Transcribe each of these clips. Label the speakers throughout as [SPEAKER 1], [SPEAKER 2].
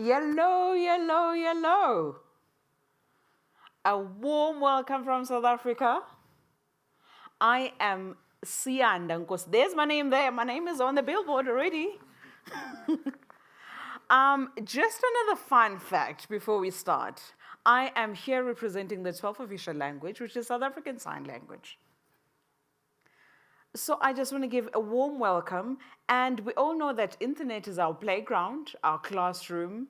[SPEAKER 1] Yellow, yellow, yellow. A warm welcome from South Africa. I am Siyanda, because there's my name there. My name is on the billboard already. Just another fun fact before we start. I am here representing the 12th official language, which is South African Sign Language. So I just want to give a warm welcome. And we all know that internet is our playground, our classroom,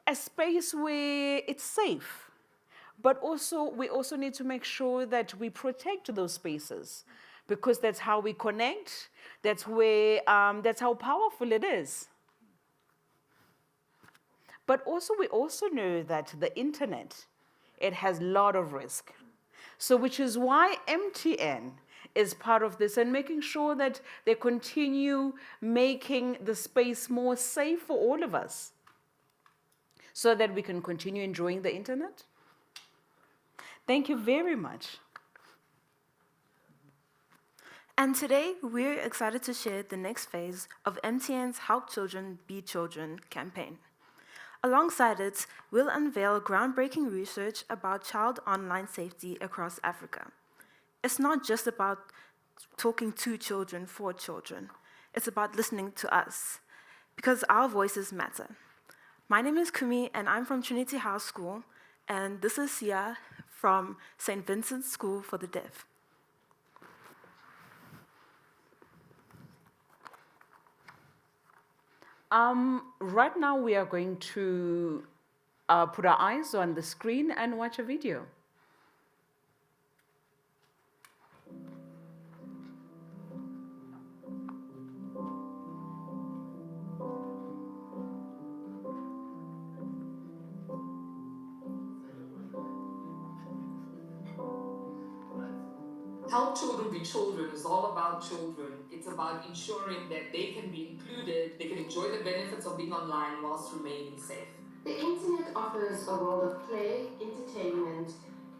[SPEAKER 1] a space where it's safe. But also, we also need to make sure that we protect those spaces, because that's how we connect. That's how powerful it is. But also, we also know that the internet, it has a lot of risk. So, which is why MTN is part of this and making sure that they continue making the space more safe for all of us, so that we can continue enjoying the internet. Thank you very much.
[SPEAKER 2] And today, we're excited to share the next phase of MTN's Help Children Be Children campaign. Alongside it, we'll unveil groundbreaking research about child online safety across Africa. It's not just about talking to children for children. It's about listening to us, because our voices matter. My name is Kumi, and I'm from Trinity House School, and this is Sia from St. Vincent's School for the Deaf.
[SPEAKER 1] Right now, we are going to put our eyes on the screen and watch a video.
[SPEAKER 3] Help Children Be Children is all about children. It's about ensuring that they can be included, they can enjoy the benefits of being online whilst remaining safe.
[SPEAKER 4] The internet offers a world of play, entertainment,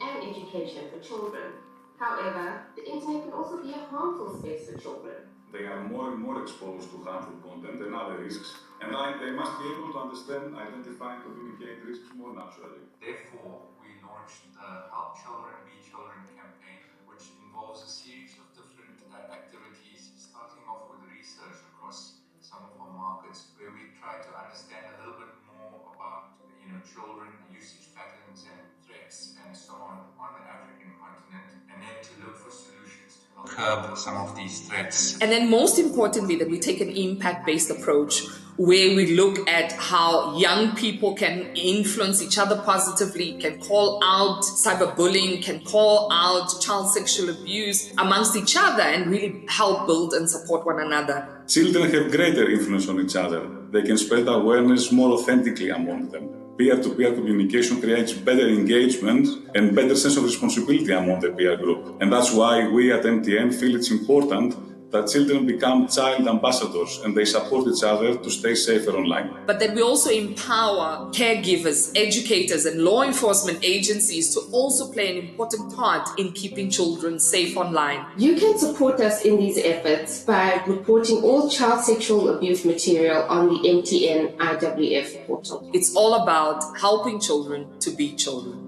[SPEAKER 4] and education for children. However, the internet can also be a harmful space for children.
[SPEAKER 5] They are more and more exposed to harmful content and other risks, and they must be able to understand, identify, and communicate risks more naturally.
[SPEAKER 6] Therefore, we launched the Help Children Be Children campaign, which involves a series of different activities, starting off with research across some of our markets, where we try to understand a little bit more about children, usage patterns and threats and so on the African continent, and then to look for solutions to help curb some of these threats.
[SPEAKER 3] And then most importantly, that we take an impact-based approach, where we look at how young people can influence each other positively, can call out cyberbullying, can call out child sexual abuse amongst each other, and really help build and support one another.
[SPEAKER 5] Children have greater influence on each other. They can spread awareness more authentically among them. Peer-to-peer communication creates better engagement and better sense of responsibility among the peer group. And that's why we at MTN feel it's important that children become child ambassadors and they support each other to stay safer online.
[SPEAKER 3] But that we also empower caregivers, educators, and law enforcement agencies to also play an important part in keeping children safe online.
[SPEAKER 4] You can support us in these efforts by reporting all child sexual abuse material on the MTN IWF portal.
[SPEAKER 3] It's all about helping children to be children.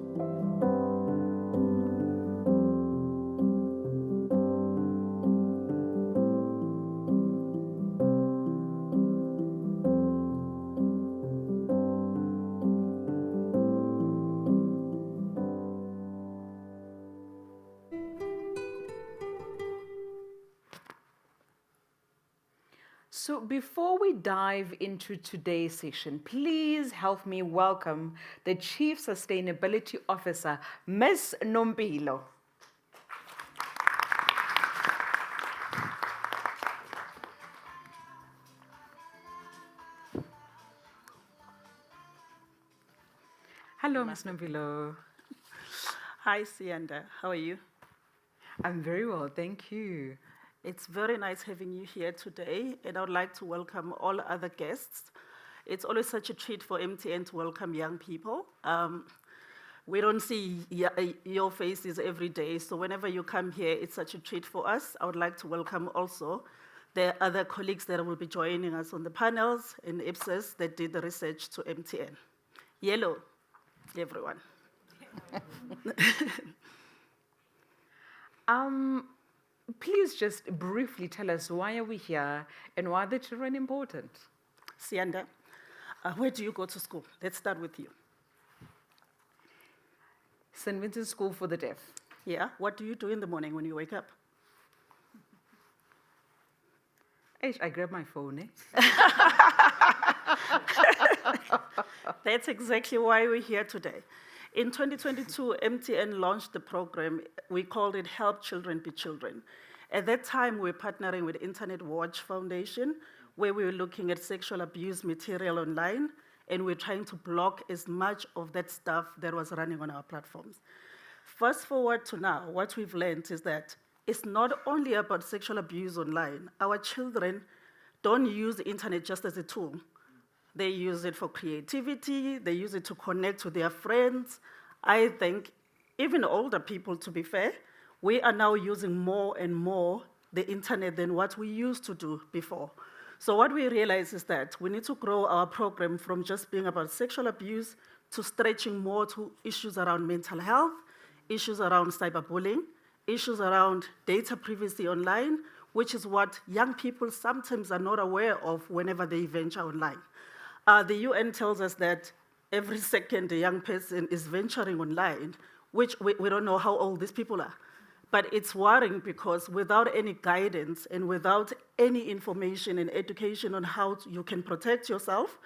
[SPEAKER 1] So before we dive into today's session, please help me welcome the Chief Sustainability Officer, Ms. Nompilo. Hello, Ms. Nompilo.
[SPEAKER 7] Hi, Siyanda. How are you?
[SPEAKER 1] I'm very well, thank you.
[SPEAKER 7] It's very nice having you here today, and I would like to welcome all other guests. It's always such a treat for MTN to welcome young people. We don't see your faces every day, so whenever you come here, it's such a treat for us. I would like to welcome also There are other colleagues that will be joining us on the panels in Ipsos that did the research to MTN. Yellow, everyone.
[SPEAKER 1] Please just briefly tell us, why are we here and why are the children important?
[SPEAKER 7] Sianda, where do you go to school? Let's start with you.
[SPEAKER 1] St. Vincent School for the Deaf.
[SPEAKER 7] Yeah, what do you do in the morning when you wake up?
[SPEAKER 1] I grab my phone, eh?
[SPEAKER 7] That's exactly why we're here today. In 2022, MTN launched the program. We called it Help Children Be Children. At that time, we were partnering with Internet Watch Foundation, where we were looking at sexual abuse material online, and we're trying to block as much of that stuff that was running on our platforms. Fast forward to now, what we've learned is that it's not only about sexual abuse online. Our children don't use the internet just as a tool. They use it for creativity, they use it to connect with their friends. I think even older people, to be fair, we are now using more and more the internet than what we used to do before. So what we realize is that we need to grow our program from just being about sexual abuse to stretching more to issues around mental health, issues around cyberbullying, issues around data privacy online, which is what young people sometimes are not aware of whenever they venture online. The UN tells us that every second a young person is venturing online, which we don't know how old these people are. But it's worrying because without any guidance and without any information and education on how you can protect yourself,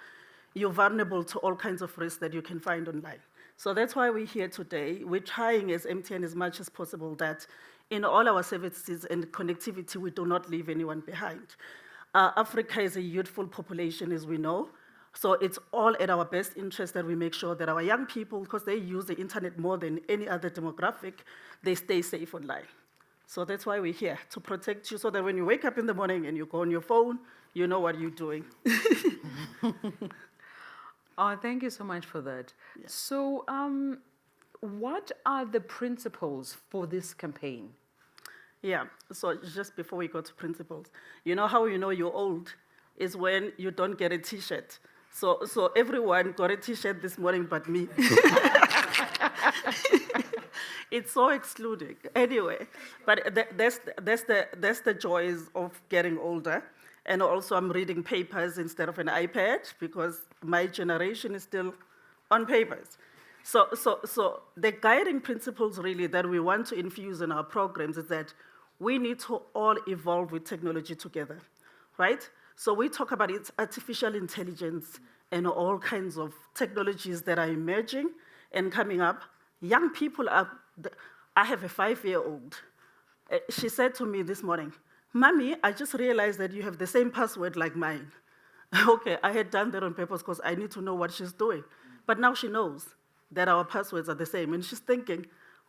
[SPEAKER 7] you're vulnerable to all kinds of risks that you can find online. So that's why we're here today. We're trying as MTN as much as possible that in all our services and connectivity, we do not leave anyone behind. Africa is a youthful population, as we know. So it's all at our best interest that we make sure that our young people, because they use the internet more than any other demographic, they stay safe online. So that's why we're here, to protect you so that when you wake up in the morning and you go on your phone, you know what you're doing.
[SPEAKER 1] Oh, thank you so much for that. Yeah. So what are the principles for this campaign?
[SPEAKER 7] Yeah, so just before we go to principles, you know how you know you're old is when you don't get a T-shirt. So everyone got a T-shirt this morning but me. It's so excluding. Anyway, but that's the joys of getting older. And also I'm reading papers instead of an iPad because my generation is still on papers. So the guiding principles really that we want to infuse in our programs is that we need to all evolve with technology together, right? So we talk about artificial intelligence and all kinds of technologies that are emerging and coming up. Young people I have a 5-year-old. She said to me this morning, "Mommy, I just realized that you have the same password like mine." Okay, I had done that on purpose because I need to know what she's doing. But now she knows that our passwords are the same. And she's thinking,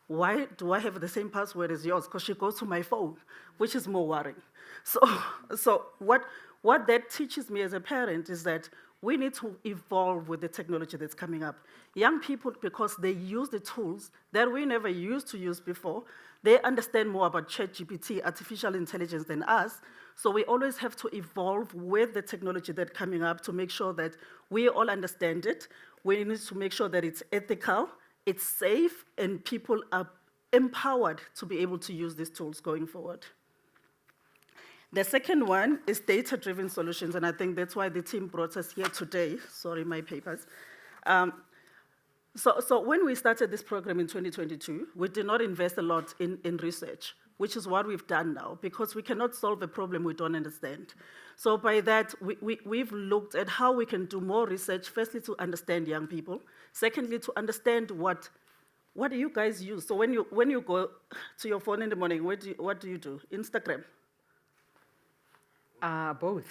[SPEAKER 7] why do I have the same password as yours? Because she goes to my phone, which is more worrying. So what that teaches me as a parent is that we need to evolve with the technology that's coming up. Young people, because they use the tools that we never used to use before, they understand more about ChatGPT, artificial intelligence than us. So we always have to evolve with the technology that's coming up to make sure that we all understand it. We need to make sure that it's ethical, it's safe, and people are empowered to be able to use these tools going forward. The second one is data-driven solutions, and I think that's why the team brought us here today. Sorry, my papers. So when we started this program in 2022, we did not invest a lot in research, which is what we've done now, because we cannot solve a problem we don't understand. So by that, we've looked at how we can do more research, firstly, to understand young people. Secondly, to understand what do you guys use? So when you go to your phone in the morning, what do you do? Instagram?
[SPEAKER 1] Both.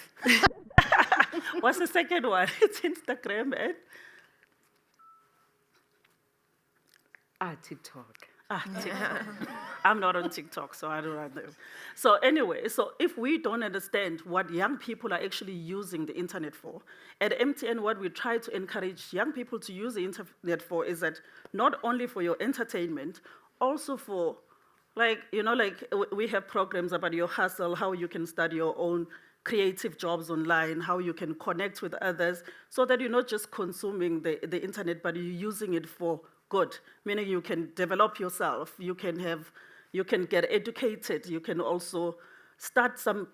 [SPEAKER 7] What's the second one? It's Instagram and?
[SPEAKER 1] TikTok.
[SPEAKER 7] TikTok. I'm not on TikTok, so I don't know. So anyway, so if we don't understand what young people are actually using the internet for, at MTN, what we try to encourage young people to use the internet for is that not only for your entertainment, also for Like, you know, like we have programs about your hustle, how you can start your own creative jobs online, how you can connect with others, so that you're not just consuming the internet, but you're using it for good, meaning you can develop yourself, you can get educated, you can also start some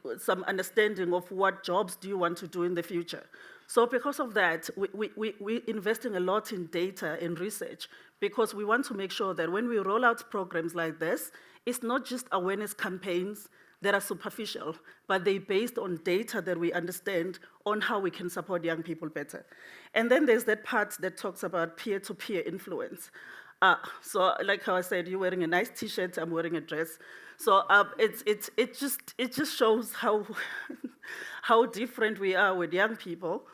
[SPEAKER 7] understanding of what jobs do you want to do in the future. So because of that, we're investing a lot in data and research, because we want to make sure that when we roll out programs like this, it's not just awareness campaigns that are superficial, but they're based on data that we understand on how we can support young people better. And then there's that part that talks about peer-to-peer influence. So like how I said, you're wearing a nice t-shirt, I'm wearing a dress. So it just shows how, how different we are with young people.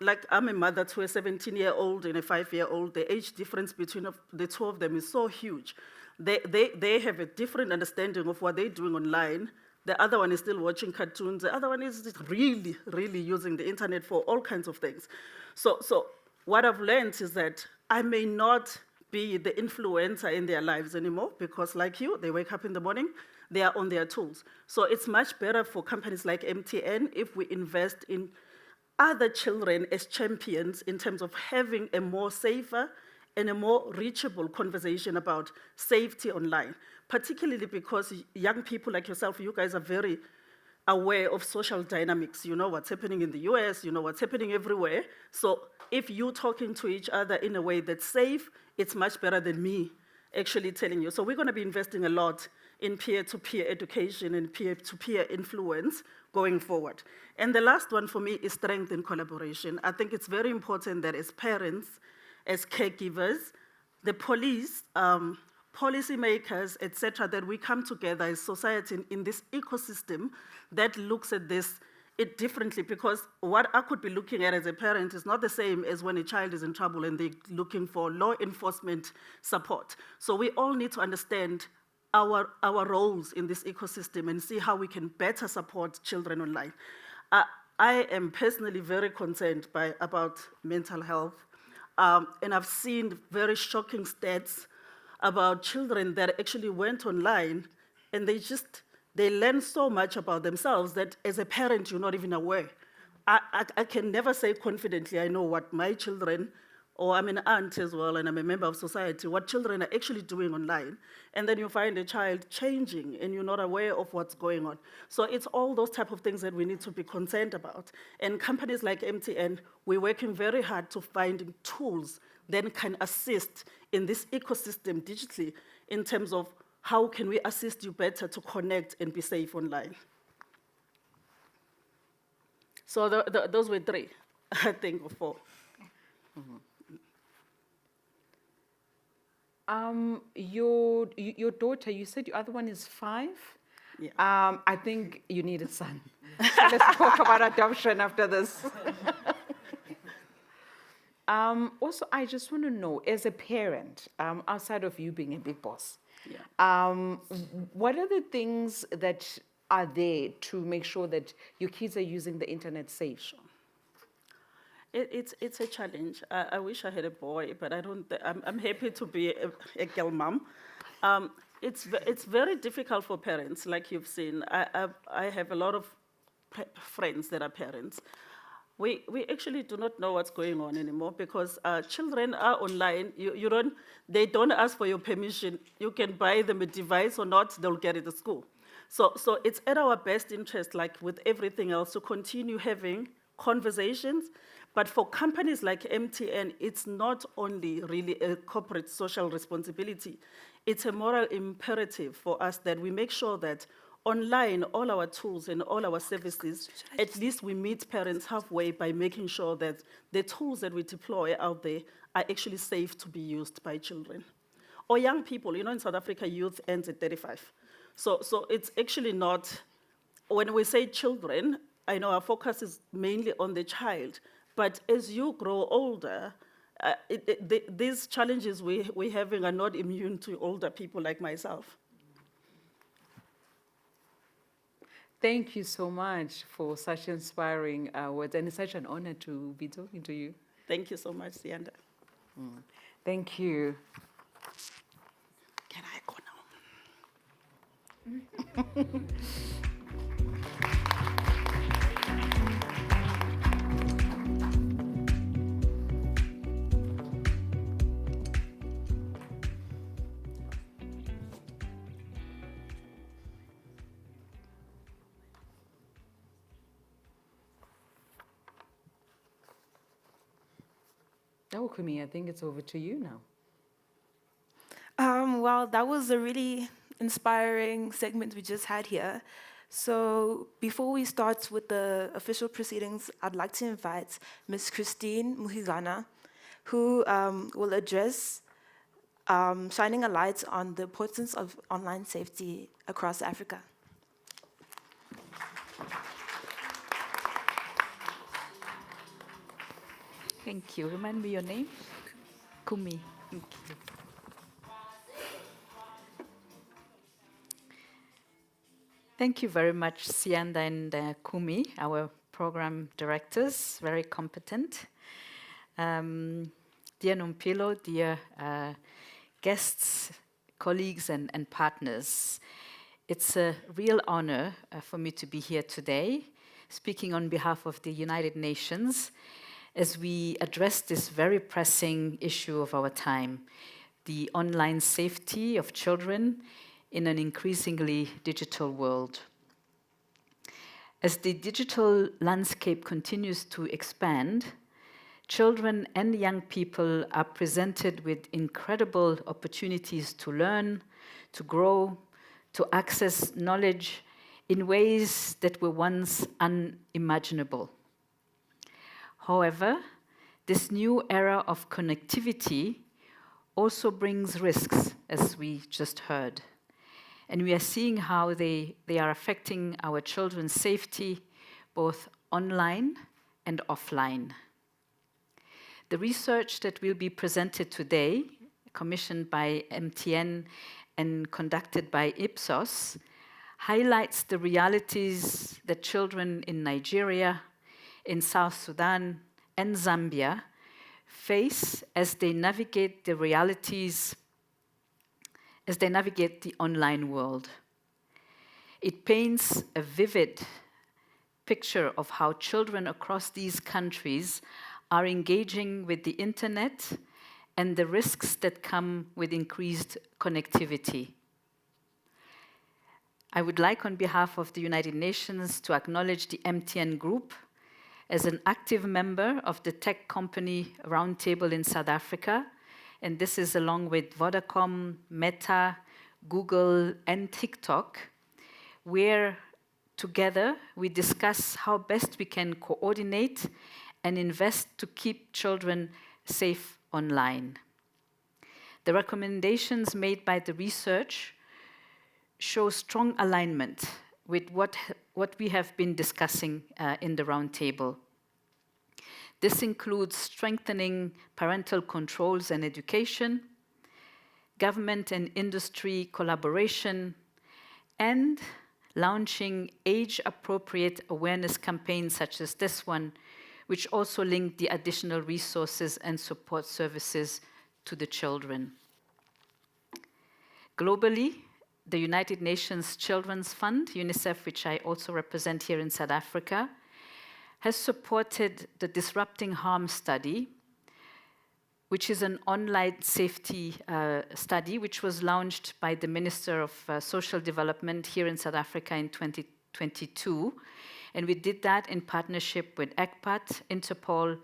[SPEAKER 7] Like I'm a mother to a 17-year-old and a 5-year-old. The age difference between the two of them is so huge. They have a different understanding of what they're doing online. The other one is still watching cartoons. The other one is really, really using the internet for all kinds of things. So what I've learned is that I may not be the influencer in their lives anymore, because like you, they wake up in the morning, they are on their tools. So it's much better for companies like MTN if we invest in other children as champions in terms of having a more safer and a more reachable conversation about safety online, particularly because young people like yourself, you guys are very aware of social dynamics. You know what's happening in the US, you know what's happening everywhere. So if you're talking to each other in a way that's safe, it's much better than me actually telling you. So we're going to be investing a lot in peer-to-peer education and peer-to-peer influence going forward. And the last one for me is strength in collaboration. I think it's very important that as parents, as caregivers, the police, policymakers, et cetera, that we come together as society in this ecosystem that looks at this differently, because what I could be looking at as a parent is not the same as when a child is in trouble and they're looking for law enforcement support. So we all need to understand our roles in this ecosystem and see how we can better support children online. I am personally very concerned about mental health. And I've seen very shocking stats about children that actually went online and they learn so much about themselves that as a parent, you're not even aware. I can never say confidently, I know what my children, or I'm an aunt as well, and I'm a member of society, what children are actually doing online. And then you find a child changing, and you're not aware of what's going on. So it's all those type of things that we need to be concerned about. And companies like MTN, we're working very hard to find tools that can assist in this ecosystem digitally in terms of how can we assist you better to connect and be safe online. So those were 3, I think, or 4.
[SPEAKER 1] Mm-hmm. Your daughter, you said your other one is 5?
[SPEAKER 7] Yeah.
[SPEAKER 1] I think you need a son. So let's talk about adoption after this. Also, I just want to know, as a parent, outside of you being a big boss, what are the things that are there to make sure that your kids are using the internet safe?
[SPEAKER 7] It's a challenge. I wish I had a boy, but I don't. I'm happy to be a girl mom. It's very difficult for parents, like you've seen. I have a lot of friends that are parents. We actually do not know what's going on anymore, because children are online. They don't ask for your permission. You can buy them a device or not, they'll get it at school. So it's at our best interest, like with everything else, to continue having conversations. But for companies like MTN, it's not only really a corporate social responsibility, it's a moral imperative for us that we make sure that online, all our tools and all our services, at least we meet parents halfway by making sure that the tools that we deploy out there are actually safe to be used by children. Or young people, in South Africa, youth ends at 35. So it's actually not, when we say children, I know our focus is mainly on the child, but as you grow older, these challenges we're having are not immune to older people like myself.
[SPEAKER 1] Thank you so much for such inspiring words, and it's such an honor to be talking to you.
[SPEAKER 7] Thank you so much, Sianda.
[SPEAKER 1] Thank you.
[SPEAKER 7] Can I go now?
[SPEAKER 1] Oh, Kumi, I think it's over to you now.
[SPEAKER 2] Well, that was a really inspiring segment we just had here. So before we start with the official proceedings, I'd like to invite Ms. Christine Muhigana, who will address shining a light on the importance of online safety across Africa.
[SPEAKER 8] Thank you. Remind me your name? Kumi. Thank you. Thank you very much, Sianda and Kumi, our program directors, very competent. Dear Nompilo, dear guests, colleagues, and partners, it's a real honor for me to be here today, speaking on behalf of the United Nations, as we address this very pressing issue of our time, the online safety of children in an increasingly digital world. As the digital landscape continues to expand, children and young people are presented with incredible opportunities to learn, to grow, to access knowledge in ways that were once unimaginable. However, this new era of connectivity also brings risks, as we just heard. And we are seeing how they are affecting our children's safety, both online and offline. The research that will be presented today, commissioned by MTN and conducted by Ipsos, highlights the realities that children in Nigeria, in South Sudan, and Zambia face as they navigate the realities, as they navigate the online world. It paints a vivid picture of how children across these countries are engaging with the internet and the risks that come with increased connectivity. I would like, on behalf of the United Nations, to acknowledge the MTN Group as an active member of the Tech Company Roundtable in South Africa, and this is along with Vodacom, Meta, Google, and TikTok, where together we discuss how best we can coordinate and invest to keep children safe online. The recommendations made by the research show strong alignment with what we have been discussing in the roundtable. This includes strengthening parental controls and education, government and industry collaboration, and launching age-appropriate awareness campaigns such as this one, which also link the additional resources and support services to the children. Globally, the United Nations Children's Fund, UNICEF, which I also represent here in South Africa, has supported the Disrupting Harm study, which is an online safety study which was launched by the Minister of Social Development here in South Africa in 2022. And we did that in partnership with ECPAT, Interpol,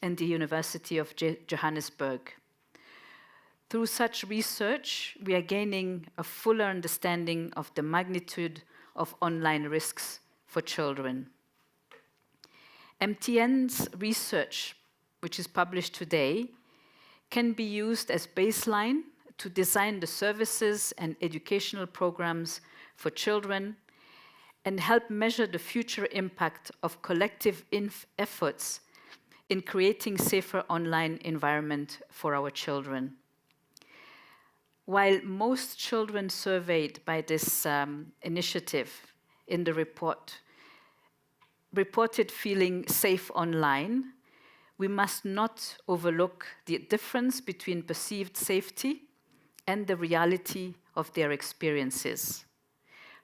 [SPEAKER 8] and the University of Johannesburg. Through such research, we are gaining a fuller understanding of the magnitude of online risks for children. MTN's research, which is published today, can be used as baseline to design the services and educational programs for children and help measure the future impact of collective efforts in creating safer online environment for our children. While most children surveyed by this initiative in the report reported feeling safe online, we must not overlook the difference between perceived safety and the reality of their experiences.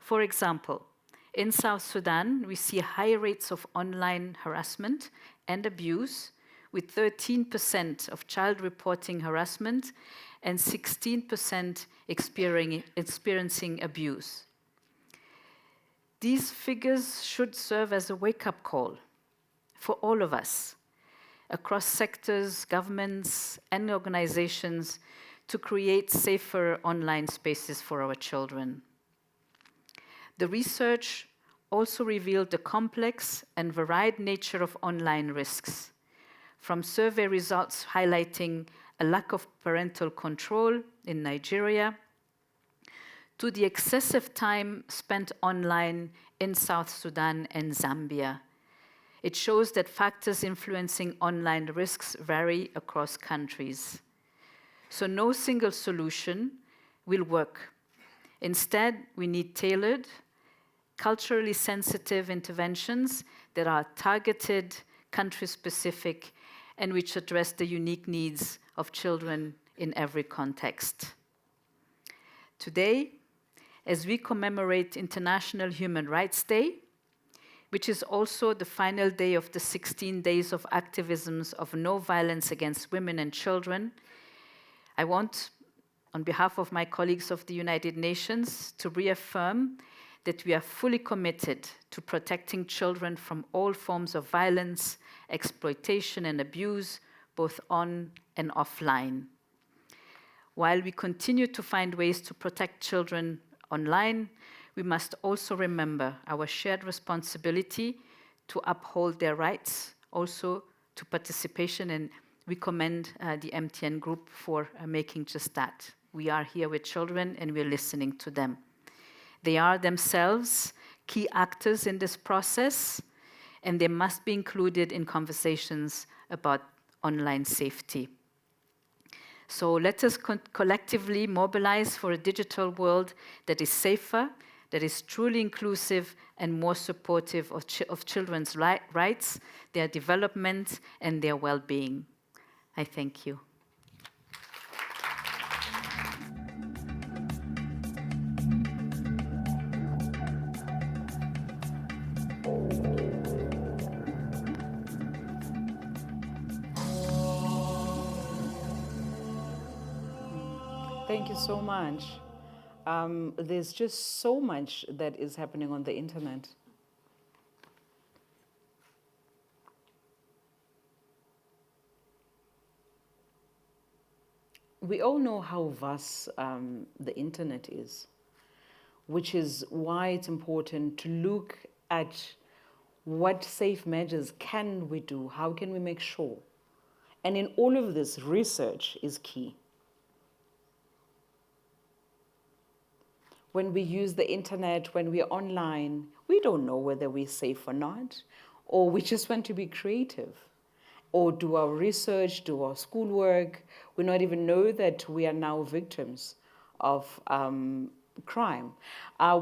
[SPEAKER 8] For example, in South Sudan, we see high rates of online harassment and abuse, with 13% of child reporting harassment and 16% experiencing abuse. These figures should serve as a wake-up call for all of us, across sectors, governments, and organizations, to create safer online spaces for our children. The research also revealed the complex and varied nature of online risks, from survey results highlighting a lack of parental control in Nigeria, to the excessive time spent online in South Sudan and Zambia. It shows that factors influencing online risks vary across countries. So no single solution will work. Instead, we need tailored, culturally sensitive interventions that are targeted, country-specific, and which address the unique needs of children in every context. Today, as we commemorate International Human Rights Day, which is also the final day of the 16 days of activisms of no violence against women and children, I want, on behalf of my colleagues of the United Nations, to reaffirm that we are fully committed to protecting children from all forms of violence, exploitation, and abuse, both on and offline. While we continue to find ways to protect children online, we must also remember our shared responsibility to uphold their rights, also to participation, and we commend the MTN Group for making just that. We are here with children and we're listening to them. They are themselves key actors in this process, and they must be included in conversations about online safety. So let us collectively mobilize for a digital world that is safer, that is truly inclusive and more supportive of children's rights, their development, and their well-being. I thank you.
[SPEAKER 1] Thank you so much. There's just so much that is happening on the internet. We all know how vast the internet is, which is why it's important to look at what safe measures can we do, how can we make sure. And in all of this, research is key. When we use the internet, when we're online, we don't know whether we're safe or not, or we just want to be creative, or do our research, do our schoolwork. We not even know that we are now victims of crime,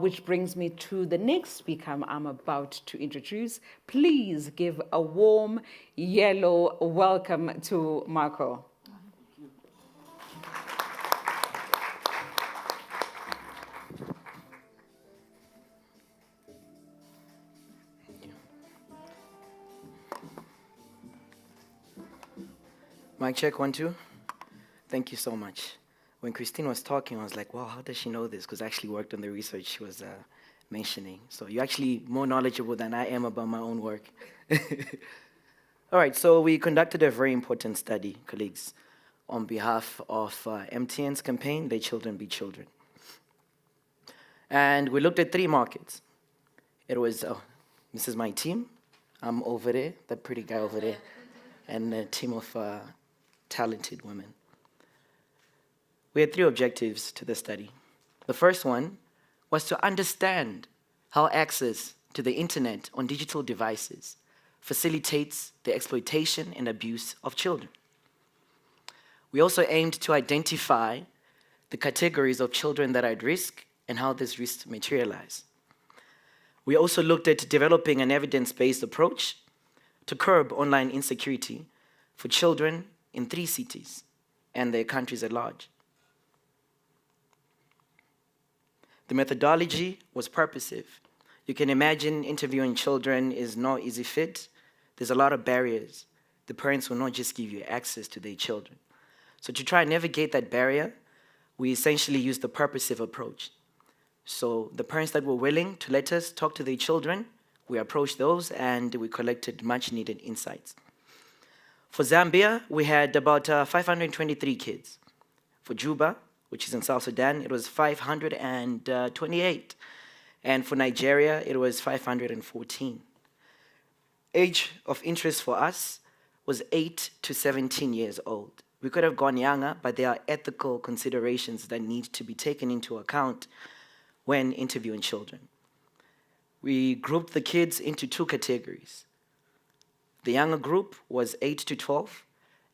[SPEAKER 1] which brings me to the next speaker I'm about to introduce. Please give a warm yellow welcome to Marco.
[SPEAKER 9] Mic check, 1, 2. Thank you so much. When Christine was talking, I was like, wow, how does she know this? Because I actually worked on the research she was mentioning. So you're actually more knowledgeable than I am about my own work. All right, so we conducted a very important study, colleagues, on behalf of MTN's campaign, Let Children Be Children. And we looked at 3 markets. It was, this is my team. I'm over there, that pretty guy over there, and a team of talented women. We had 3 objectives to the study. The first one was to understand how access to the internet on digital devices facilitates the exploitation and abuse of children. We also aimed to identify the categories of children that are at risk and how these risks materialize. We also looked at developing an evidence-based approach to curb online insecurity for children in 3 cities and their countries at large. The methodology was purposive. You can imagine interviewing children is no easy fit. There's a lot of barriers. The parents will not just give you access to their children. So to try and navigate that barrier, we essentially used the purposive approach. So the parents that were willing to let us talk to their children, we approached those and we collected much needed insights. For Zambia, we had about 523 kids. For Juba, which is in South Sudan, it was 528. And for Nigeria, it was 514. Age of interest for us was 8 to 17 years old. We could have gone younger, but there are ethical considerations that need to be taken into account when interviewing children. We grouped the kids into two categories. The younger group was 8 to 12,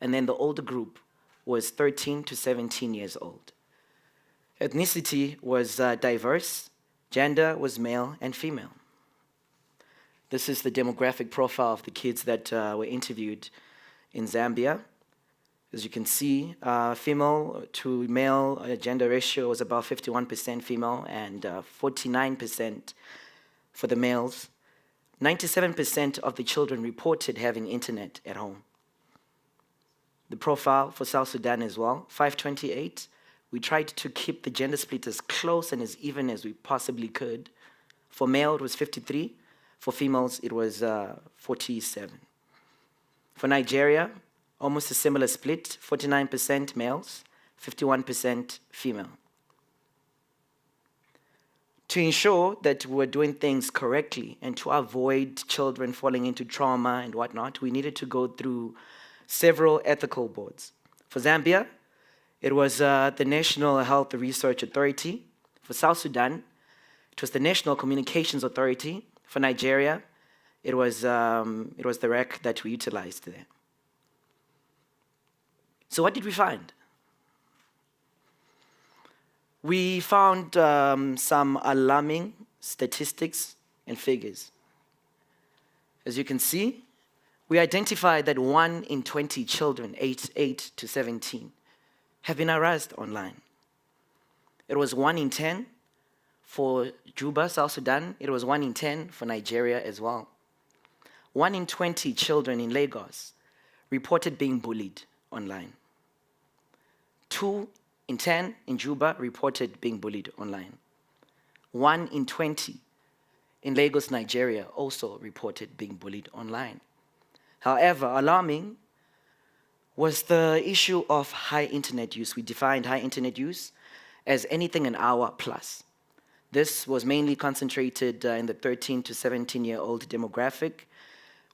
[SPEAKER 9] and then the older group was 13 to 17 years old. Ethnicity was diverse, gender was male and female. This is the demographic profile of the kids that were interviewed in Zambia. As you can see, female to male gender ratio was about 51% female and 49% for the males. 97% of the children reported having internet at home. The profile for South Sudan as well, 528. We tried to keep the gender split as close and as even as we possibly could. For male, it was 53. For females, it was 47. For Nigeria, almost a similar split, 49% males, 51% female. To ensure that we were doing things correctly and to avoid children falling into trauma and whatnot, we needed to go through several ethical boards. For Zambia, it was the National Health Research Authority. For South Sudan, it was the National Communications Authority. For Nigeria, it was the REC that we utilized there. So what did we find? We found some alarming statistics and figures. As you can see, we identified that 1 in 20 children aged 8 to 17 have been harassed online. It was 1 in 10 for Juba, South Sudan. It was 1 in 10 for Nigeria as well. 1 in 20 children in Lagos reported being bullied online. 2 in 10 in Juba reported being bullied online. 1 in 20 in Lagos, Nigeria also reported being bullied online. However, alarming was the issue of high internet use. We defined high internet use as anything an hour plus. This was mainly concentrated in the 13 to 17-year-old demographic,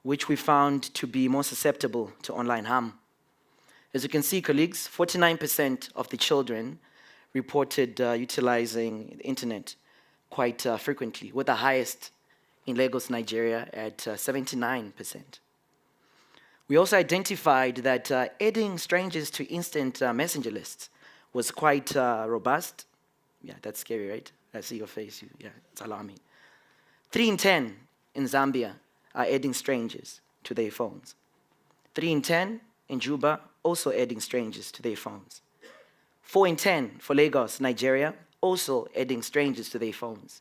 [SPEAKER 9] which we found to be more susceptible to online harm. As you can see, colleagues, 49% of the children reported utilizing the internet quite frequently, with the highest in Lagos, Nigeria at 79%. We also identified that adding strangers to instant messenger lists was quite robust. Yeah, that's scary, right? I see your face. Yeah, it's alarming. 3 in 10 in Zambia are adding strangers to their phones. 3 in 10 in Juba also adding strangers to their phones. 4 in 10 for Lagos, Nigeria, also adding strangers to their phones.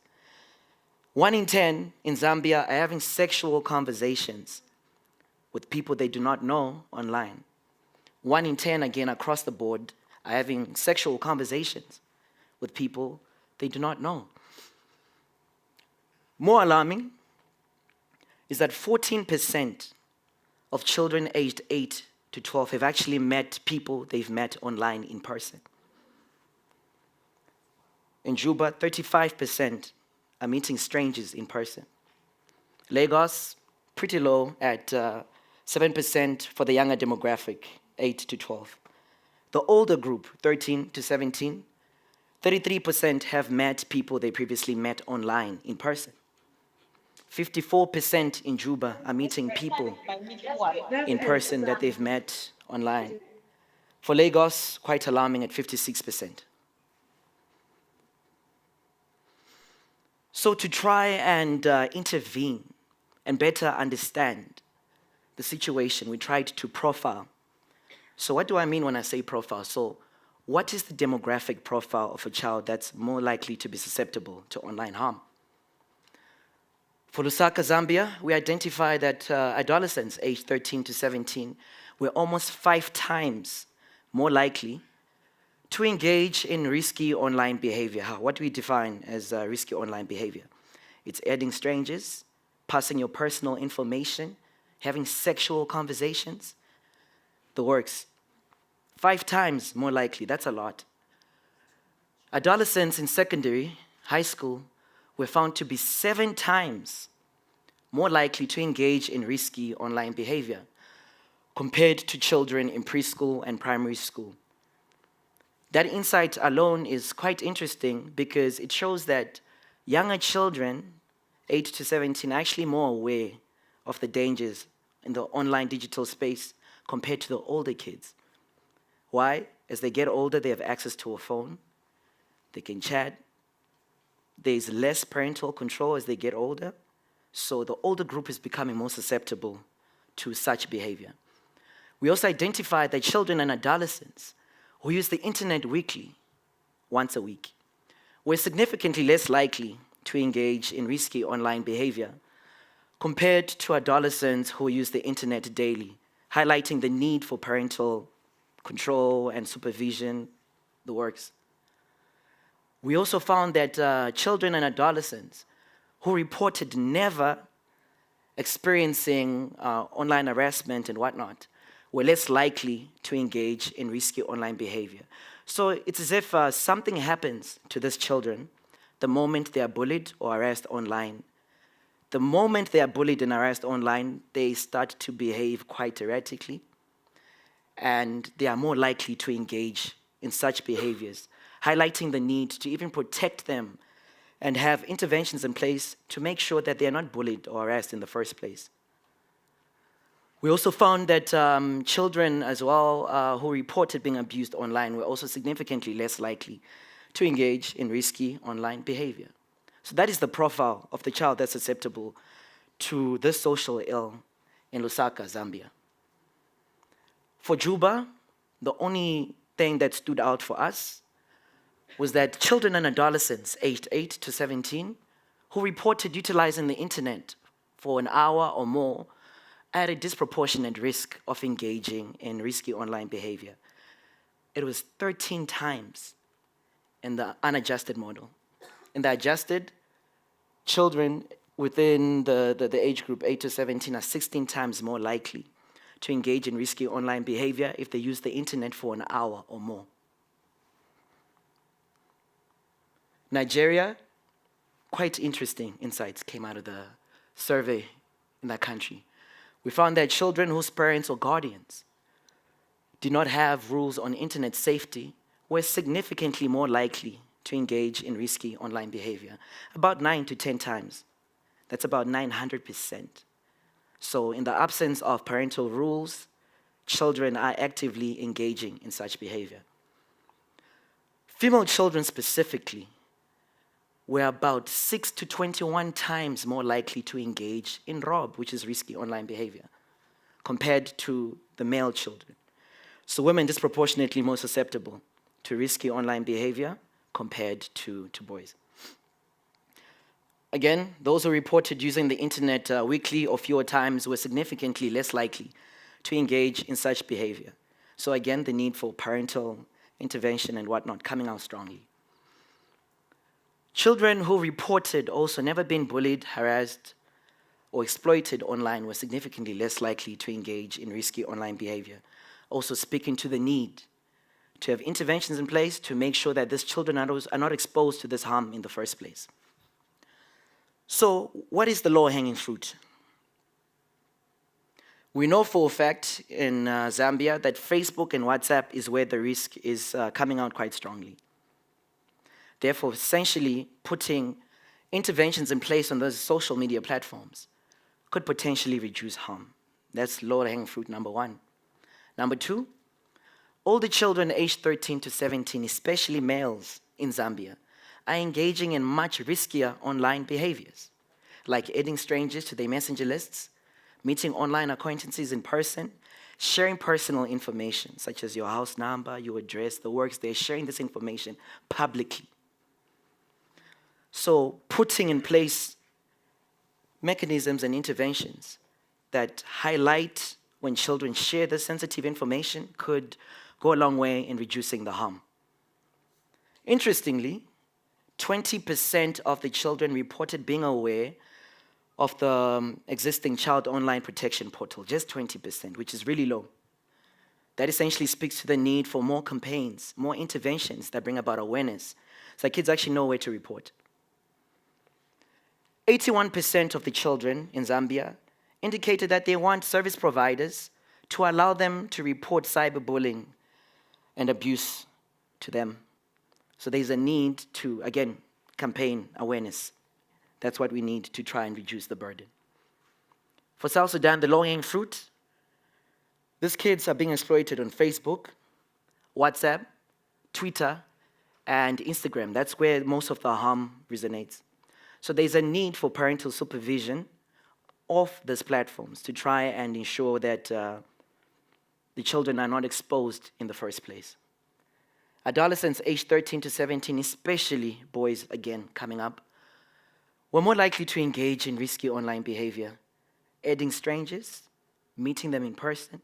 [SPEAKER 9] 1 in 10 in Zambia are having sexual conversations with people they do not know online. 1 in 10, again, across the board, are having sexual conversations with people they do not know. More alarming is that 14% of children aged 8 to 12 have actually met people they've met online in person. In Juba, 35% are meeting strangers in person. Lagos, pretty low at 7% for the younger demographic, 8 to 12. The older group, 13 to 17, 33% have met people they previously met online in person. 54% in Juba are meeting people in person that they've met online. For Lagos, quite alarming at 56%. So to try and intervene and better understand the situation, we tried to profile. So what do I mean when I say profile? So what is the demographic profile of a child that's more likely to be susceptible to online harm? For Lusaka, Zambia, we identify that adolescents aged 13 to 17 were almost 5 times more likely to engage in risky online behavior. What do we define as risky online behavior? It's adding strangers, passing your personal information, having sexual conversations, the works. 5 times more likely, that's a lot. Adolescents in secondary, high school, were found to be 7 times more likely to engage in risky online behavior compared to children in preschool and primary school. That insight alone is quite interesting because it shows that younger children, 8 to 17, are actually more aware of the dangers in the online digital space compared to the older kids. Why? As they get older, they have access to a phone, they can chat, there's less parental control as they get older, so the older group is becoming more susceptible to such behavior. We also identify that children and adolescents who use the internet weekly, once a week, were significantly less likely to engage in risky online behavior compared to adolescents who use the internet daily, highlighting the need for parental control and supervision, the works. We also found that children and adolescents who reported never experiencing online harassment and whatnot were less likely to engage in risky online behavior. So it's as if something happens to these children the moment they are bullied or harassed online. The moment they are bullied and harassed online, they start to behave quite erratically, and they are more likely to engage in such behaviors, highlighting the need to even protect them and have interventions in place to make sure that they are not bullied or harassed in the first place. We also found that children as well who reported being abused online were also significantly less likely to engage in risky online behavior. So that is the profile of the child that's susceptible to this social ill in Lusaka, Zambia. For Juba, the only thing that stood out for us was that children and adolescents aged 8 to 17 who reported utilizing the internet for an hour or more at a disproportionate risk of engaging in risky online behavior. It was 13 times in the unadjusted model. In the adjusted, children within the age group 8 to 17 are 16 times more likely to engage in risky online behavior if they use the internet for an hour or more. Nigeria, quite interesting insights came out of the survey in that country. We found that children whose parents or guardians did not have rules on internet safety were significantly more likely to engage in risky online behavior, about 9 to 10 times. That's about 900%. So in the absence of parental rules, children are actively engaging in such behavior. Female children specifically were about 6 to 21 times more likely to engage in ROB, which is risky online behavior, compared to the male children. So women disproportionately more susceptible to risky online behavior compared to boys. Again, those who reported using the internet weekly or fewer times were significantly less likely to engage in such behavior. So again, the need for parental intervention and whatnot coming out strongly. Children who reported also never been bullied, harassed, or exploited online were significantly less likely to engage in risky online behavior, also speaking to the need to have interventions in place to make sure that these children are not exposed to this harm in the first place. So, what is the low-hanging fruit? We know for a fact in Zambia that Facebook and WhatsApp is where the risk is coming out quite strongly. Therefore, essentially putting interventions in place on those social media platforms could potentially reduce harm. That's low-hanging fruit number 1. Number 2, older children aged 13 to 17, especially males in Zambia, are engaging in much riskier online behaviors, like adding strangers to their messenger lists, meeting online acquaintances in person, sharing personal information, such as your house number, your address, the works, they're sharing this information publicly. So putting in place mechanisms and interventions that highlight when children share this sensitive information could go a long way in reducing the harm. Interestingly, 20% of the children reported being aware of the existing child online protection portal, just 20%, which is really low. That essentially speaks to the need for more campaigns, more interventions that bring about awareness, so that kids actually know where to report. 81% of the children in Zambia indicated that they want service providers to allow them to report cyberbullying and abuse to them. So there's a need to, again, campaign awareness. That's what we need to try and reduce the burden. For South Sudan, the low-hanging fruit, these kids are being exploited on Facebook, WhatsApp, Twitter, and Instagram. That's where most of the harm resonates. So there's a need for parental supervision of these platforms to try and ensure that the children are not exposed in the first place. Adolescents aged 13 to 17, especially boys, again, coming up, were more likely to engage in risky online behavior, aiding strangers, meeting them in person,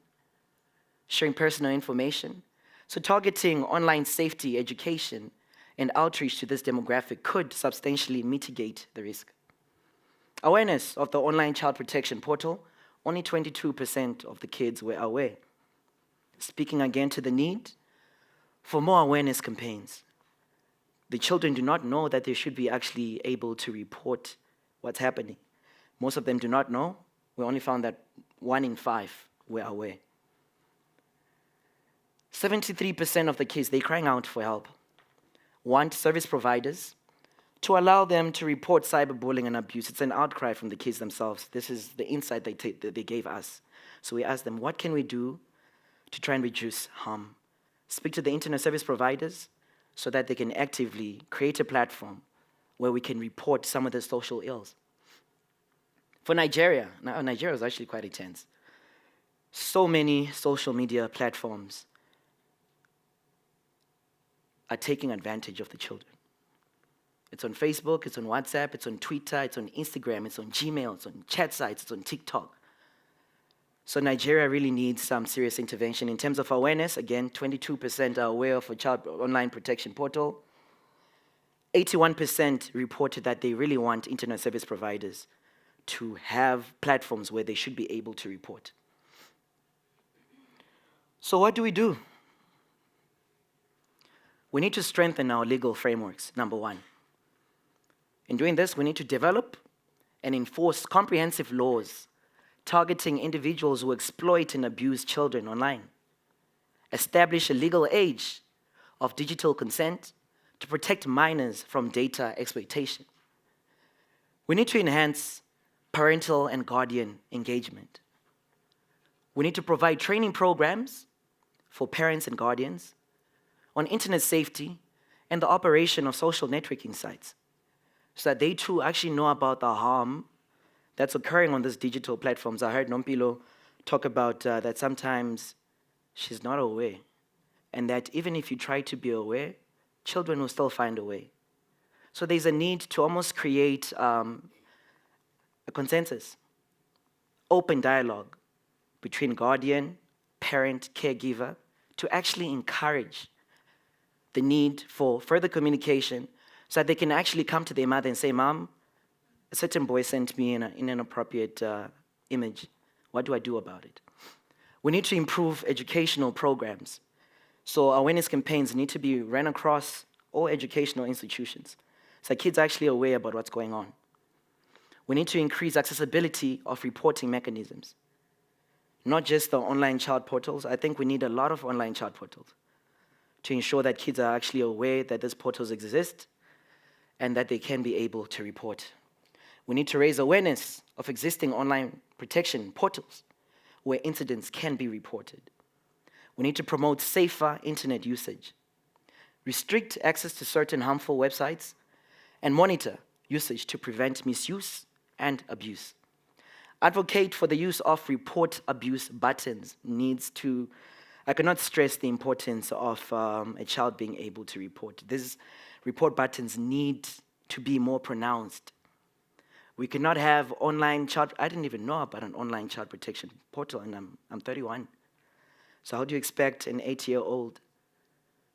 [SPEAKER 9] sharing personal information. So targeting online safety education and outreach to this demographic could substantially mitigate the risk. Awareness of the online child protection portal, only 22% of the kids were aware. Speaking again to the need for more awareness campaigns. The children do not know that they should be actually able to report what's happening. Most of them do not know. We only found that 1 in 5 were aware. 73% of the kids, they're crying out for help, want service providers to allow them to report cyberbullying and abuse. It's an outcry from the kids themselves. This is the insight that they gave us. So we asked them, what can we do to try and reduce harm? Speak to the internet service providers so that they can actively create a platform where we can report some of the social ills. For Nigeria, now Nigeria is actually quite intense. So many social media platforms are taking advantage of the children. It's on Facebook, it's on WhatsApp, it's on Twitter, it's on Instagram, it's on Gmail, it's on chat sites, it's on TikTok. So Nigeria really needs some serious intervention. In terms of awareness, again, 22% are aware of a child online protection portal. 81% reported that they really want internet service providers to have platforms where they should be able to report. So what do? We need to strengthen our legal frameworks, number one. In doing this, we need to develop and enforce comprehensive laws targeting individuals who exploit and abuse children online. Establish a legal age of digital consent to protect minors from data exploitation. We need to enhance parental and guardian engagement. We need to provide training programs for parents and guardians on internet safety and the operation of social networking sites, so that they too actually know about the harm that's occurring on these digital platforms. I heard Nompilo talk about that sometimes she's not aware, and that even if you try to be aware, children will still find a way. So there's a need to almost create a consensus, open dialogue between guardian, parent, caregiver, to actually encourage the need for further communication so that they can actually come to their mother and say, Mom, a certain boy sent me in an inappropriate image. What do I do about it? We need to improve educational programs. So awareness campaigns need to be run across all educational institutions so kids are actually aware about what's going on. We need to increase accessibility of reporting mechanisms, not just the online child portals. I think we need a lot of online child portals to ensure that kids are actually aware that these portals exist and that they can be able to report. We need to raise awareness of existing online protection portals where incidents can be reported. We need to promote safer internet usage, restrict access to certain harmful websites, and monitor usage to prevent misuse and abuse. advocate for the use of report abuse buttons. I cannot stress the importance of a child being able to report. These report buttons need to be more pronounced. We cannot have online child, I didn't even know about an online child protection portal, and I'm 31. So how do you expect an 8-year-old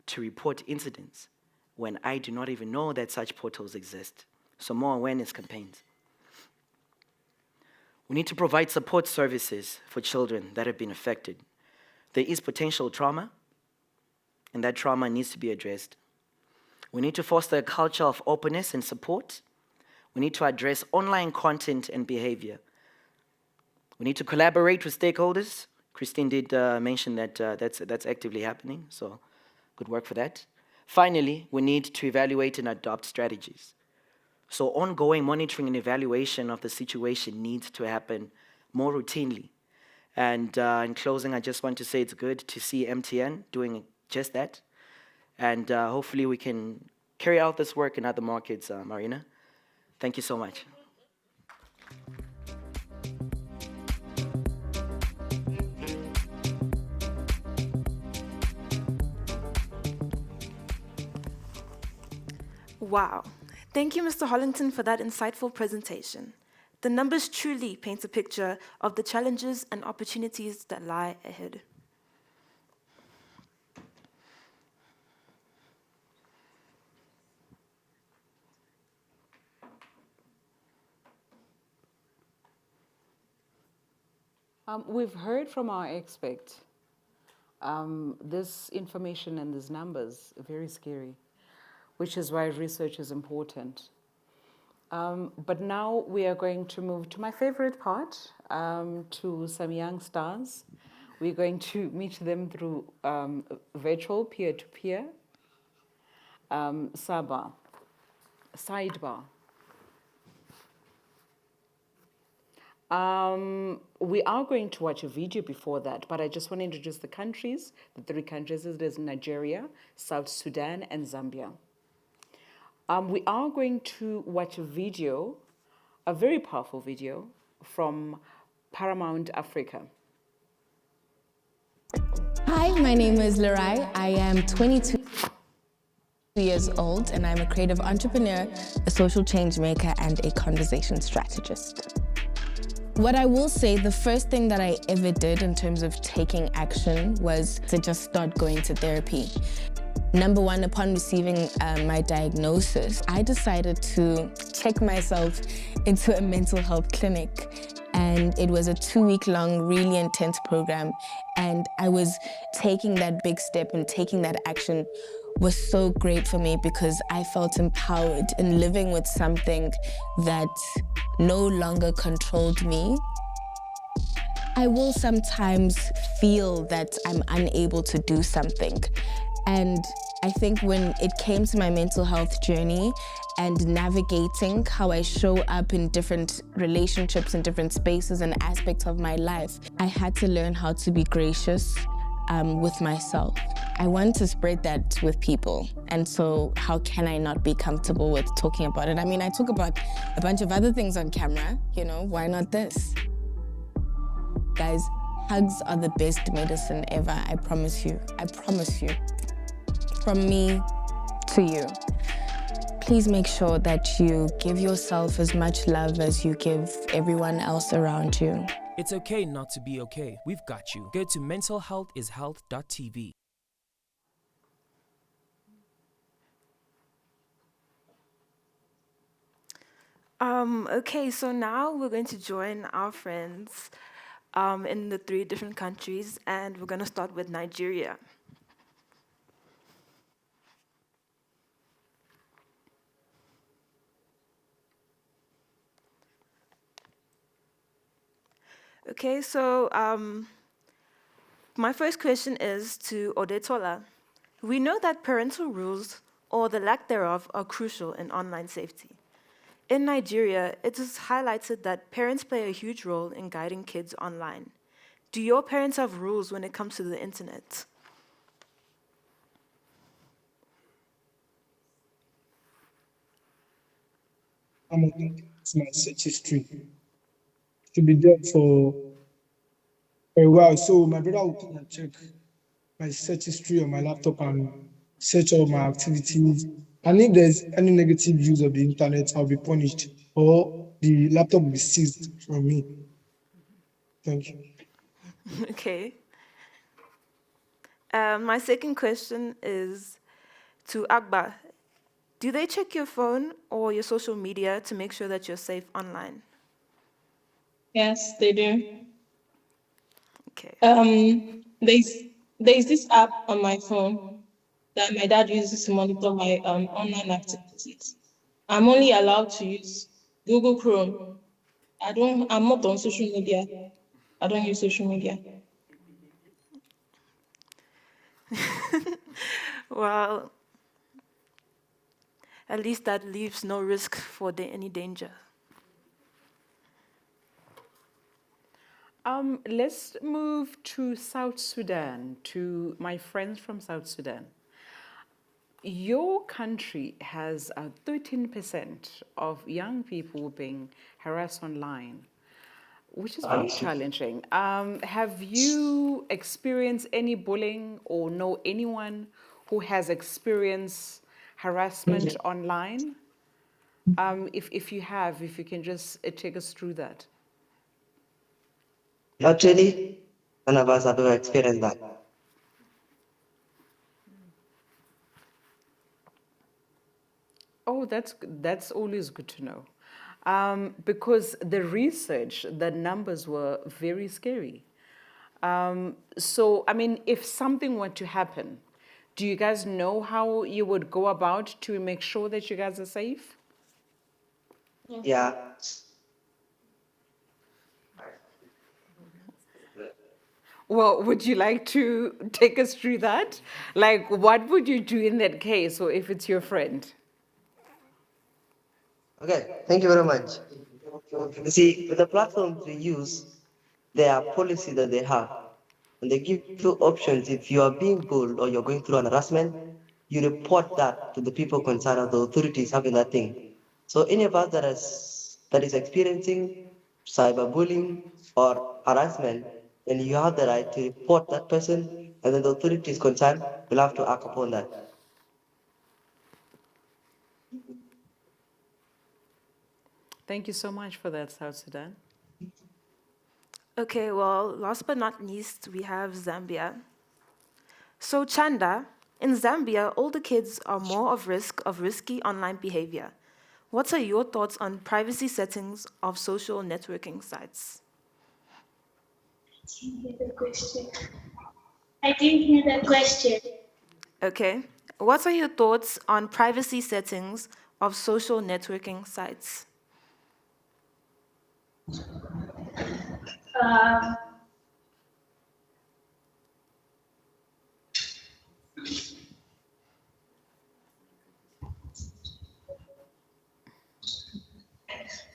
[SPEAKER 9] to report incidents when I do not even know that such portals exist? So more awareness campaigns. We need to provide support services for children that have been affected. There is potential trauma, and that trauma needs to be addressed. We need to foster a culture of openness and support. We need to address online content and behavior. We need to collaborate with stakeholders. Christine did mention that that's actively happening, so good work for that. Finally, we need to evaluate and adopt strategies. So ongoing monitoring and evaluation of the situation needs to happen more routinely. And in closing, I just want to say it's good to see MTN doing just that. And hopefully we can carry out this work in other markets, Marina. Thank you so much.
[SPEAKER 2] Wow. Thank you, Mr. Hollington, for that insightful presentation. The numbers truly paint a picture of the challenges and opportunities that lie ahead.
[SPEAKER 1] We've heard from our expert. This information and these numbers are very scary, which is why research is important. But now we are going to move to my favorite part, to some young stars. We're going to meet them through virtual peer-to-peer. Sidebar. We are going to watch a video before that, but I just want to introduce the countries, the 3 countries. There's Nigeria, South Sudan, and Zambia. We are going to watch a video, a very powerful video, from Paramount Africa.
[SPEAKER 10] Hi, my name is Larai. I am 22 years old, and I'm a creative entrepreneur, a social change maker, and a conversation strategist. What I will say, the first thing that I ever did in terms of taking action was to just start going to therapy. Number one, upon receiving my diagnosis, I decided to check myself into a mental health clinic. And it was a 2-week-long, really intense program. And I was taking that big step and taking that action was so great for me because I felt empowered in living with something that no longer controlled me. I will sometimes feel that I'm unable to do something. And I think when it came to my mental health journey and navigating how I show up in different relationships and different spaces and aspects of my life, I had to learn how to be gracious with myself. I want to spread that with people. And so how can I not be comfortable with talking about it? I mean, I talk about a bunch of other things on camera, you know, why not this? Guys, hugs are the best medicine ever, I promise you. I promise you. From me to you. Please make sure that you give yourself as much love as you give everyone else around you.
[SPEAKER 11] It's okay not to be okay. We've got you. Go to mentalhealthishealth.tv.
[SPEAKER 2] Okay, so now we're going to join our friends in the 3 different countries, and we're going to start with Nigeria. Okay, so my first question is to Odetola. We know that parental rules, or the lack thereof, are crucial in online safety. In Nigeria, it is highlighted that parents play a huge role in guiding kids online. Do your parents have rules when it comes to the internet?
[SPEAKER 12] I'm going to my search history. to be there for a while. So my brother will come and check my search history on my laptop and search all my activities. And if there's any negative use of the internet, I'll be punished or the laptop will be seized from me. Thank you.
[SPEAKER 2] Okay. My second question is to Agba. Do they check your phone or your social media to make sure that you're safe online?
[SPEAKER 13] Yes, they do.
[SPEAKER 2] Okay.
[SPEAKER 13] There's this app on my phone that my dad uses to monitor my online activities. I'm only allowed to use Google Chrome. I'm not on social media. I don't use social media.
[SPEAKER 2] Well, at least that leaves no risk for any danger.
[SPEAKER 1] Let's move to South Sudan, to my friends from South Sudan. Your country has 13% of young people being harassed online, which is very challenging. Have you experienced any bullying or know anyone who has experienced harassment online? If you have, if you can just take us through that.
[SPEAKER 14] Actually, none of us have ever experienced that.
[SPEAKER 1] Oh, that's always good to know, because the research, the numbers were very scary. So, I mean, if something were to happen, do you guys know how you would go about to make sure that you guys are safe?
[SPEAKER 14] Yeah.
[SPEAKER 1] Well, would you like to take us through that? Like, what would you do in that case, or if it's your friend?
[SPEAKER 14] Okay, thank you very much. You see, with the platforms we use, there are policies that they have. And they give you options. If you are being bullied or you're going through an harassment, you report that to the people concerned or the authorities having that thing. So any of us that is experiencing cyberbullying or harassment, then you have the right to report that person, and then the authorities concerned will have to act upon that.
[SPEAKER 1] Thank you so much for that, South Sudan.
[SPEAKER 2] Okay, well, last but not least, we have Zambia. So, Chanda, in Zambia, older kids are more of risk of risky online behavior. What are your thoughts on privacy settings of social networking sites?
[SPEAKER 15] I didn't hear the question.
[SPEAKER 2] Okay. What are your thoughts on privacy settings of social networking sites?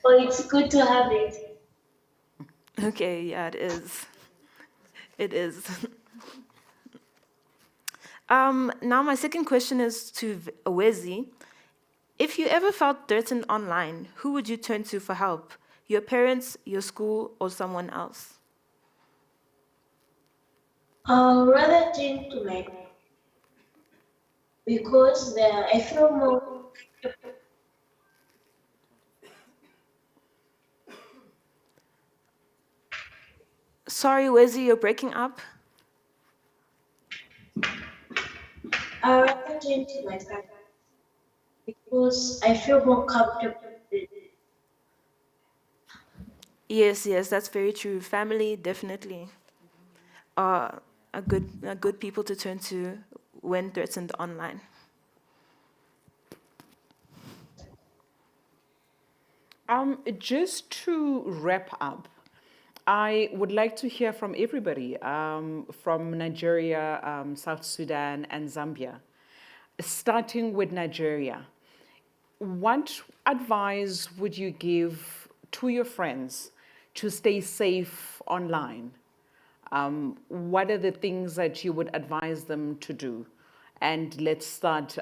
[SPEAKER 15] Well, it's good to have it.
[SPEAKER 2] Okay, yeah, it is. It is. Now, my second question is to Wezi. If you ever felt threatened online, who would you turn to for help? Your parents, your school, or someone else?
[SPEAKER 15] Rather gentlemen, because I feel more.
[SPEAKER 2] Sorry, Wezi, you're breaking up.
[SPEAKER 15] Rather gentlemen, because I feel more comfortable.
[SPEAKER 2] Yes, that's very true. Family definitely are a good people to turn to when threatened online.
[SPEAKER 1] Just to wrap up, I would like to hear from everybody, from Nigeria, South Sudan, and Zambia. Starting with Nigeria, what advice would you give to your friends to stay safe online? What are the things that you would advise them to do? And let's start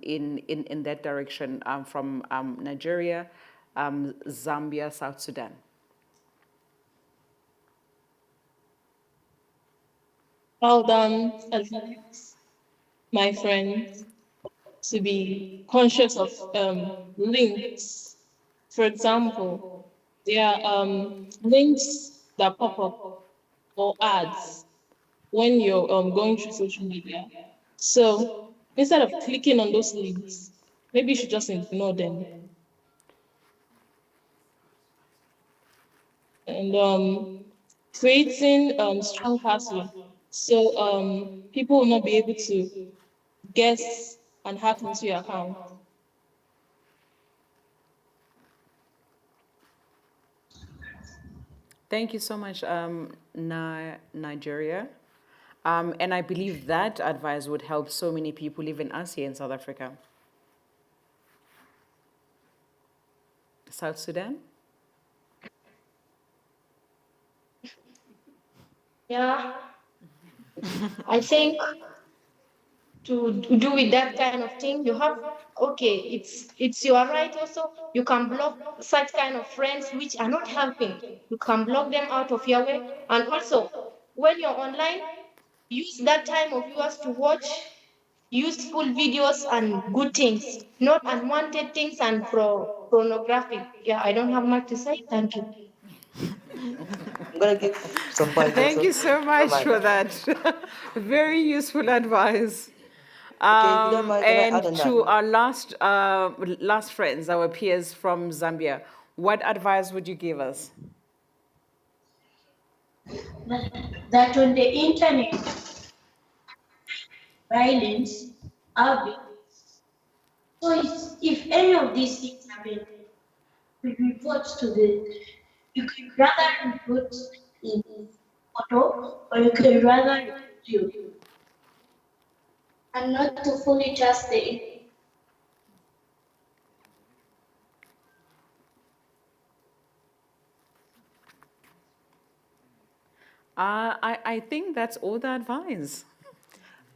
[SPEAKER 1] in that direction from Nigeria, Zambia, South Sudan.
[SPEAKER 13] I would advise my friends to be conscious of links. For example, there are links that pop up or ads when you're going through social media. So instead of clicking on those links, maybe you should just ignore them. And creating strong password so people will not be able to guess and hack into your account.
[SPEAKER 1] Thank you so much, Nigeria. And I believe that advice would help so many people, even us here in South Africa. South Sudan?
[SPEAKER 15] Yeah, I think to do with that kind of thing, you have, okay, it's your right also. You can block such kind of friends which are not helping. You can block them out of your way. And also, when you're online, use that time of yours to watch useful videos and good things, not unwanted things and pornographic. Yeah, I don't have much to say. Thank you.
[SPEAKER 14] I'm gonna give some points.
[SPEAKER 1] Thank you so much for that. Very useful advice. And to our last friends, our peers from Zambia, what advice would you give us?
[SPEAKER 15] That on the internet, violence, abuse. So if any of these things happen, we report to you can rather report in photo or you can rather report you. And not to fully trust the internet.
[SPEAKER 1] I think that's all the advice.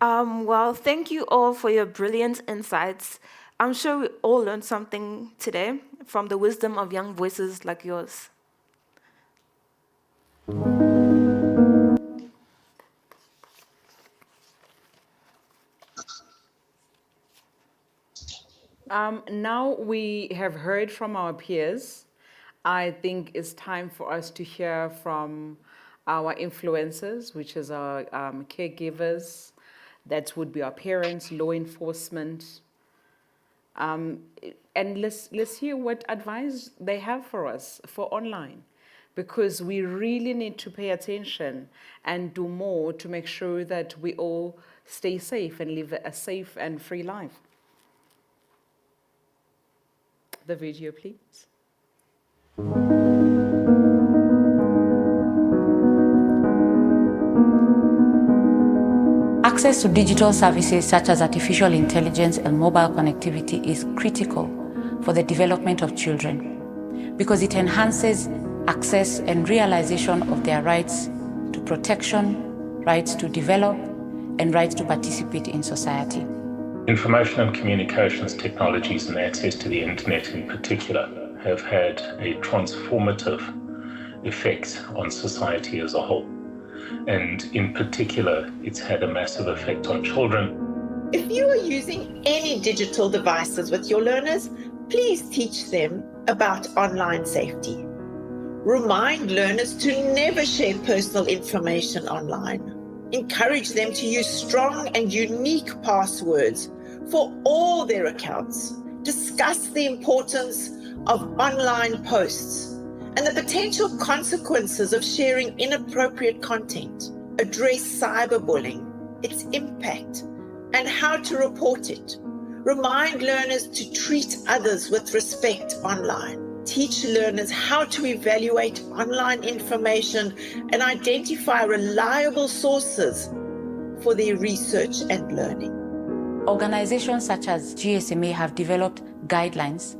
[SPEAKER 2] Well, thank you all for your brilliant insights. I'm sure we all learned something today from the wisdom of young voices like yours.
[SPEAKER 1] Now we have heard from our peers. I think it's time for us to hear from our influencers, which is our caregivers. That would be our parents, law enforcement. And let's hear what advice they have for us for online, because we really need to pay attention and do more to make sure that we all stay safe and live a safe and free life. The video, please.
[SPEAKER 16] Access to digital services such as artificial intelligence and mobile connectivity is critical for the development of children because it enhances access and realization of their rights to protection, rights to develop, and rights to participate in society.
[SPEAKER 17] Information and communications technologies and access to the internet in particular have had a transformative effect on society as a whole. And in particular, it's had a massive effect on children.
[SPEAKER 18] If you are using any digital devices with your learners, please teach them about online safety. Remind learners to never share personal information online. Encourage them to use strong and unique passwords for all their accounts. Discuss the importance of online posts and the potential consequences of sharing inappropriate content. Address cyberbullying, its impact, and how to report it. Remind learners to treat others with respect online. Teach learners how to evaluate online information and identify reliable sources for their research and learning.
[SPEAKER 16] Organizations such as GSMA have developed guidelines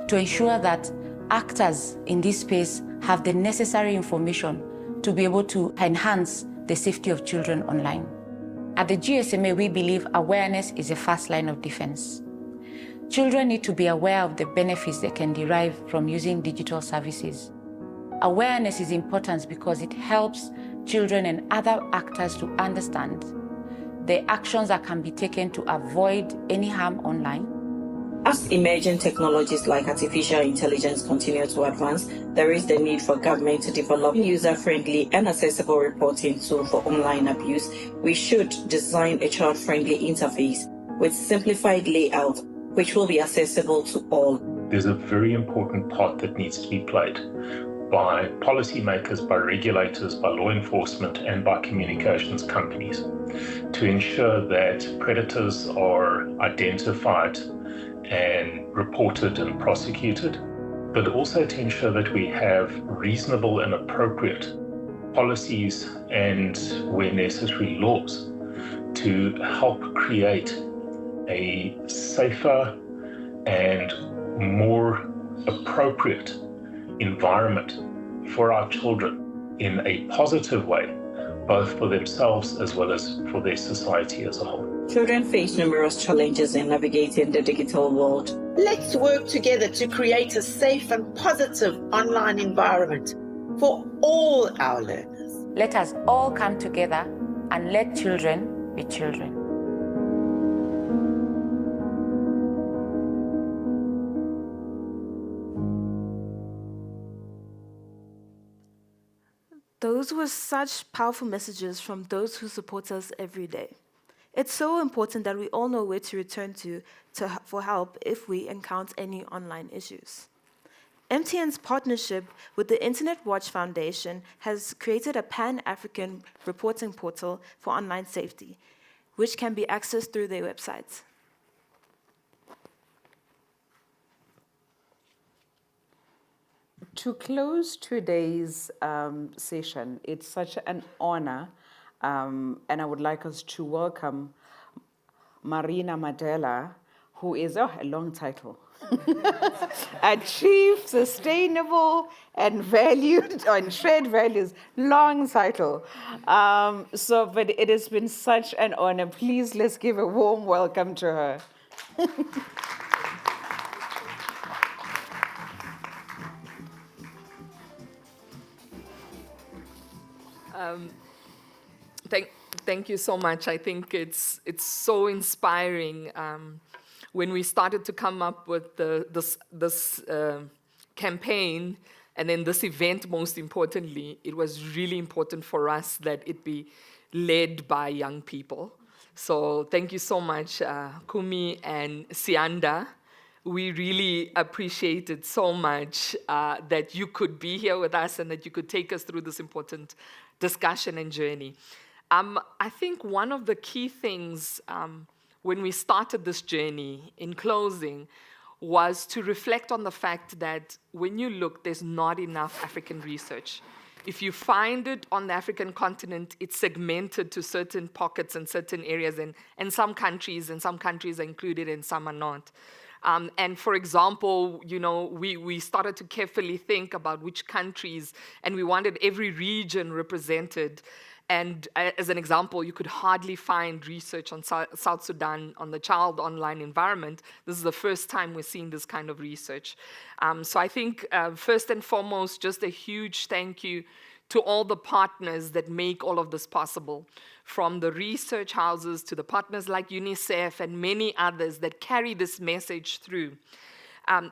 [SPEAKER 16] to ensure that actors in this space have the necessary information to be able to enhance the safety of children online. At the GSMA, we believe awareness is a first line of defense. Children need to be aware of the benefits they can derive from using digital services. Awareness is important because it helps children and other actors to understand the actions that can be taken to avoid any harm online.
[SPEAKER 19] As emerging technologies like artificial intelligence continue to advance, there is the need for government to develop user-friendly and accessible reporting tool for online abuse. We should design a child-friendly interface with simplified layout, which will be accessible to all.
[SPEAKER 17] There's a very important part that needs to be played by policymakers, by regulators, by law enforcement, and by communications companies to ensure that predators are identified and reported and prosecuted, but also to ensure that we have reasonable and appropriate policies and, where necessary, laws to help create a safer and more appropriate environment for our children in a positive way, both for themselves as well as for their society as a whole.
[SPEAKER 19] Children face numerous challenges in navigating the digital world.
[SPEAKER 18] Let's work together to create a safe and positive online environment for all our learners.
[SPEAKER 16] Let us all come together and let children be children.
[SPEAKER 2] Those were such powerful messages from those who support us every day. It's so important that we all know where to return to for help if we encounter any online issues. MTN's partnership with the Internet Watch Foundation has created a Pan-African reporting portal for online safety, which can be accessed through their website.
[SPEAKER 1] To close today's session, it's such an honor, and I would like us to welcome Marina Madela, who is a long title, a Chief Sustainable and Valued and Shared Values, long title. But it has been such an honor. Please, let's give a warm welcome to her.
[SPEAKER 3] Thank you so much. I think it's so inspiring. When we started to come up with this campaign, and then this event, most importantly, it was really important for us that it be led by young people. So thank you so much, Kumi and Sianda. We really appreciate it so much that you could be here with us and that you could take us through this important discussion and journey. I think one of the key things when we started this journey, in closing, was to reflect on the fact that when you look, there's not enough African research. If you find it on the African continent, it's segmented to certain pockets and certain areas, and some countries are included and some are not. And for example, we started to carefully think about which countries, and we wanted every region represented. And as an example, you could hardly find research on South Sudan on the child online environment. This is the first time we're seeing this kind of research. So I think first and foremost, just a huge thank you to all the partners that make all of this possible, from the research houses to the partners like UNICEF and many others that carry this message through.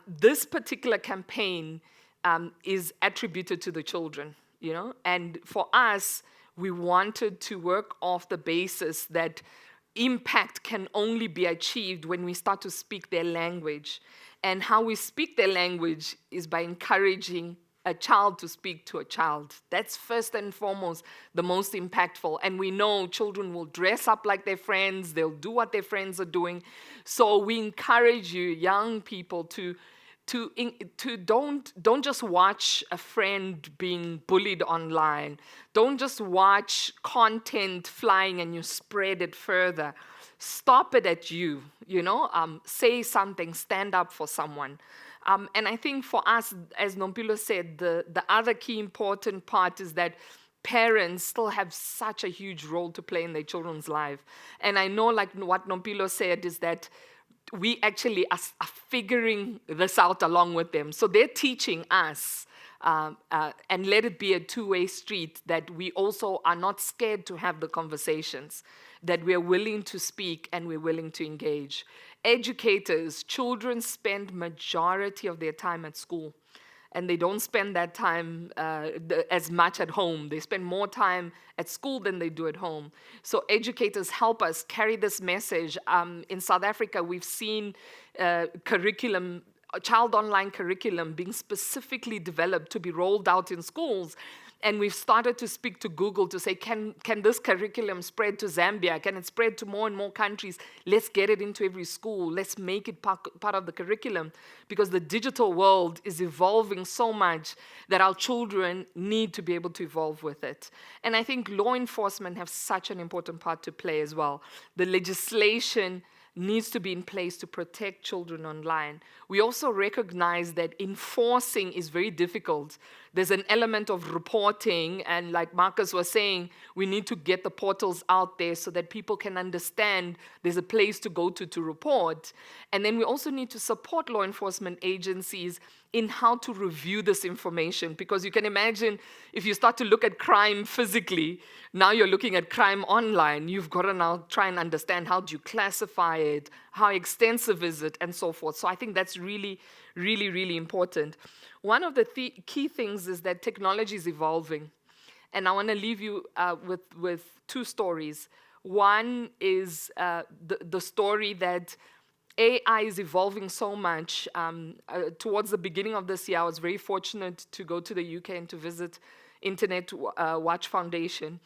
[SPEAKER 3] This particular campaign is attributed to the children, and for us, we wanted to work off the basis that impact can only be achieved when we start to speak their language. And how we speak their language is by encouraging a child to speak to a child. That's first and foremost the most impactful. And we know children will dress up like their friends, they'll do what their friends are doing. So we encourage you, young people, to don't just watch a friend being bullied online. Don't just watch content flying and you spread it further. Stop it at you, say something, stand up for someone. And I think for us, as Nompilo said, the other key important part is that parents still have such a huge role to play in their children's life. And I know, like what Nompilo said, is that
[SPEAKER 20] we actually are figuring this out along with them. So they're teaching us, and let it be a two-way street, that we also are not scared to have the conversations, that we're willing to speak and we're willing to engage. Educators, children spend majority of their time at school, and they don't spend that time as much at home. They spend more time at school than they do at home. So educators help us carry this message. In South Africa, we've seen curriculum, child online curriculum being specifically developed to be rolled out in schools. And we've started to speak to Google to say, can this curriculum spread to Zambia? Can it spread to more and more countries? Let's get it into every school. Let's make it part of the curriculum, because the digital world is evolving so much that our children need to be able to evolve with it. And I think law enforcement have such an important part to play as well. The legislation needs to be in place to protect children online. We also recognize that enforcing is very difficult. There's an element of reporting, and like Marcus was saying, we need to get the portals out there so that people can understand there's a place to go to report. And then we also need to support law enforcement agencies in how to review this information, because you can imagine if you start to look at crime physically, now you're looking at crime online. You've got to now try and understand, how do you classify it, how extensive is it, and so forth. So I think that's really, really, really important. One of the key things is that technology is evolving, and I want to leave you with two stories. One is the story that AI is evolving so much. Towards the beginning of this year, I was very fortunate to go to the UK and to visit Internet Watch Foundation.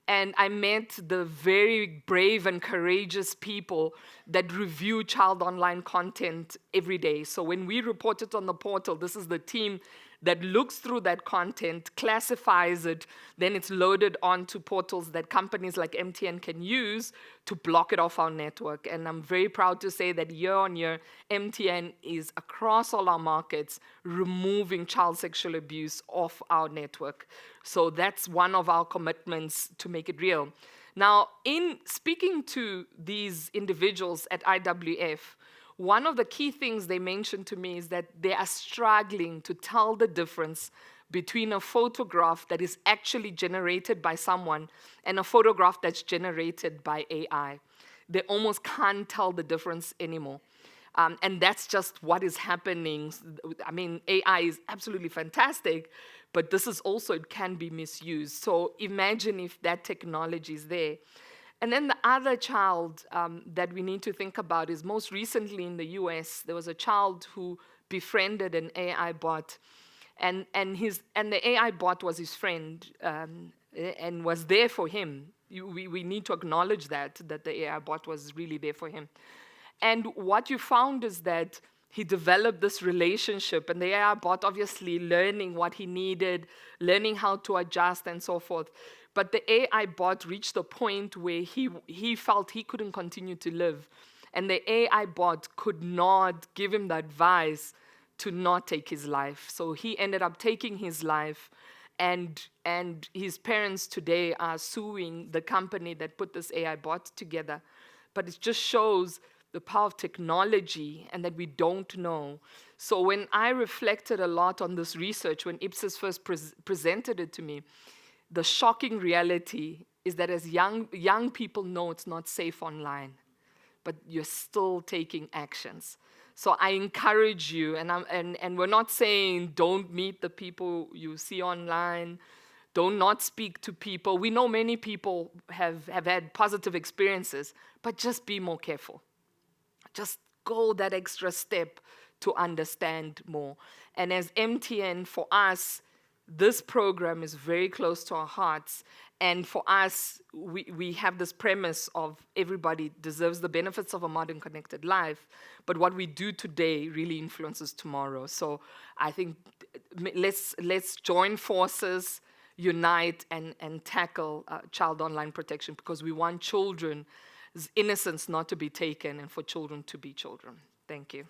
[SPEAKER 20] And I met the very brave and courageous people that review child online content every day. So when we report it on the portal, this is the team that looks through that content, classifies it, then it's loaded onto portals that companies like MTN can use to block it off our network. And I'm very proud to say that year on year, MTN is across all our markets removing child sexual abuse off our network. So that's one of our commitments to make it real. Now, in speaking to these individuals at IWF, one of the key things they mentioned to me is that they are struggling to tell the difference between a photograph that is actually generated by someone and a photograph that's generated by AI. They almost can't tell the difference anymore. And that's just what is happening. I mean, AI is absolutely fantastic, but this is also, it can be misused. So imagine if that technology is there. And then the other child that we need to think about is, most recently in the US, there was a child who befriended an AI bot, and the AI bot was his friend and was there for him. We need to acknowledge that the AI bot was really there for him. And what you found is that he developed this relationship, and the AI bot obviously learning what he needed, learning how to adjust and so forth. But the AI bot reached a point where he felt he couldn't continue to live. And the AI bot could not give him the advice to not take his life. So he ended up taking his life. And his parents today are suing the company that put this AI bot together. But it just shows the power of technology and that we don't know. So when I reflected a lot on this research, when Ipsos first presented it to me, the shocking reality is that as young people know it's not safe online, but you're still taking actions. So I encourage you, and we're not saying don't meet the people you see online, don't not speak to people. We know many people have had positive experiences, but just be more careful. Just go that extra step to understand more. And as MTN, for us, this program is very close to our hearts. And for us, we have this premise of everybody deserves the benefits of a modern connected life, but what we do today really influences tomorrow. So I think let's join forces, unite, and tackle child online protection, because we want children's innocence not to be taken and for children to be children. Thank you.